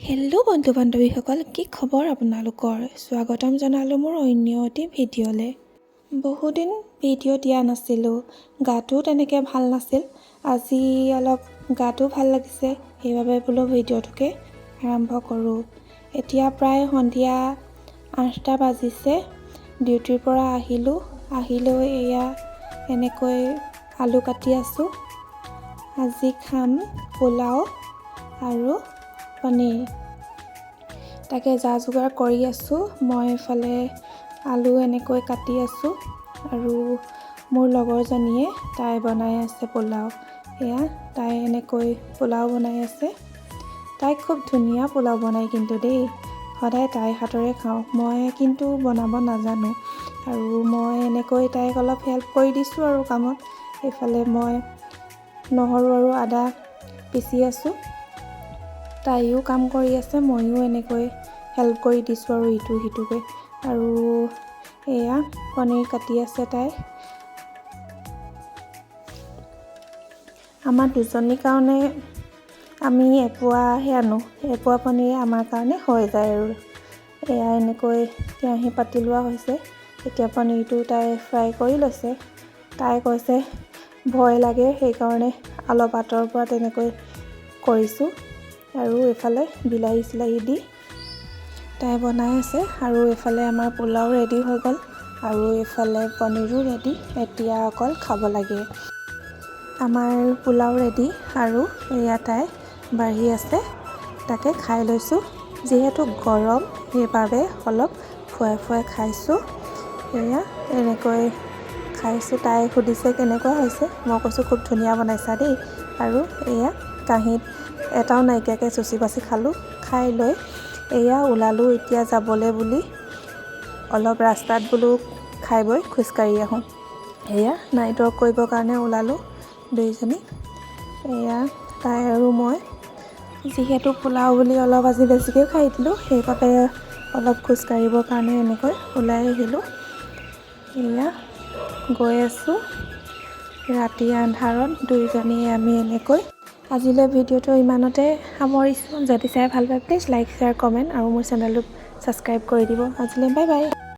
Hello' বন্ধু বান্ধৱীসকল, কি খবৰ আপোনালোকৰ? স্বাগতম জনালোঁ মোৰ অন্য এটি ভিডিঅ'লৈ। বহুদিন ভিডিঅ' দিয়া নাছিলোঁ, গাটো তেনেকৈ ভাল নাছিল। আজি অলপ গাটো ভাল লাগিছে, সেইবাবে বোলো ভিডিঅ'টোকে আৰম্ভ কৰোঁ। এতিয়া প্ৰায় সন্ধিয়া 8টা বাজিছে। ডিউটিৰ পৰা আহিলৈ এয়া এনেকৈ আলু কাটি আছোঁ। আজি খাম পোলাও আৰু পনীৰ। তাকে যা যোগাৰ কৰি আছোঁ। মই এইফালে আলু এনেকৈ কাটি আছোঁ আৰু মোৰ লগৰজনীয়ে তাই বনাই আছে পোলাও। এয়া তাই এনেকৈ পোলাও বনাই আছে। তাই খুব ধুনীয়া পোলাও বনায় কিন্তু দেই, সদায় তাইৰ হাতৰে খাওঁ। মই কিন্তু বনাব নাজানো আৰু মই এনেকৈ তাইক অলপ হেল্প কৰি দিছোঁ আৰু কামত। এইফালে মই নহৰু আৰু আদা পিচি আছোঁ, তাইও কাম কৰি আছে, ময়ো এনেকৈ হেল্প কৰি দিছোঁ আৰু ইটো সিটোকৈ। আৰু এয়া পনীৰ কাটি আছে তাই। আমাৰ দুজনীৰ কাৰণে আমি এপোৱাহে আনো, এপোৱা পনীৰ আমাৰ কাৰণে হৈ যায় আৰু। এয়া এনেকৈ কেৰাহী পাতি লোৱা হৈছে। এতিয়া পনীৰটো তাই ফ্ৰাই কৰি লৈছে। তাই কৈছে ভয় লাগে, সেইকাৰণে অলপ আঁতৰৰ পৰা তেনেকৈ কৰিছোঁ। আৰু এইফালে বিলাহী চিলাহী দি তাই বনাই আছে। আৰু এইফালে আমাৰ পোলাও ৰেডি হৈ গ'ল আৰু এইফালে পনীৰো ৰেডি। এতিয়া অকল খাব লাগে। আমাৰ পোলাও ৰেডি আৰু এয়া তাই বাঢ়ি আছে, তাকে খাই লৈছোঁ। যিহেতু গৰম সেইবাবে অলপ ফুৱাই খাইছোঁ। এয়া এনেকৈ খাইছোঁ। তাই সুধিছে কেনেকুৱা হৈছে, মই কৈছোঁ খুব ধুনীয়া বনাইছা দেই। আৰু এয়া কাঁহীত এটাও নাইকিয়াকৈ চুচি বাচি খালোঁ। খাই লৈ এয়া ওলালোঁ এতিয়া যাবলৈ বুলি। অলপ ৰাস্তাত বোলো খাই বৈ খোজকাঢ়ি আহোঁ। এয়া নাইট ৱাক কৰিবৰ কাৰণে ওলালোঁ দুইজনী। এয়া তাই আৰু মই। যিহেতু পোলাও বুলি অলপ আজি বেছিকৈ খাই দিলোঁ, সেইবাবে অলপ খোজকাঢ়িবৰ কাৰণে এনেকৈ ওলাই আহিলোঁ। এয়া গৈ আছোঁ ৰাতি আন্ধাৰত দুইজনীয়ে আমি এনেকৈ। আজিলৈ ভিডিঅ'টো ইমানতে সামৰিছোঁ। যদি চাই ভাল পায় প্লিজ লাইক, শ্বেয়াৰ, কমেণ্ট আৰু মোৰ চেনেলটো ছাবস্ক্ৰাইব কৰি দিব। আজিলৈ বাই বাই।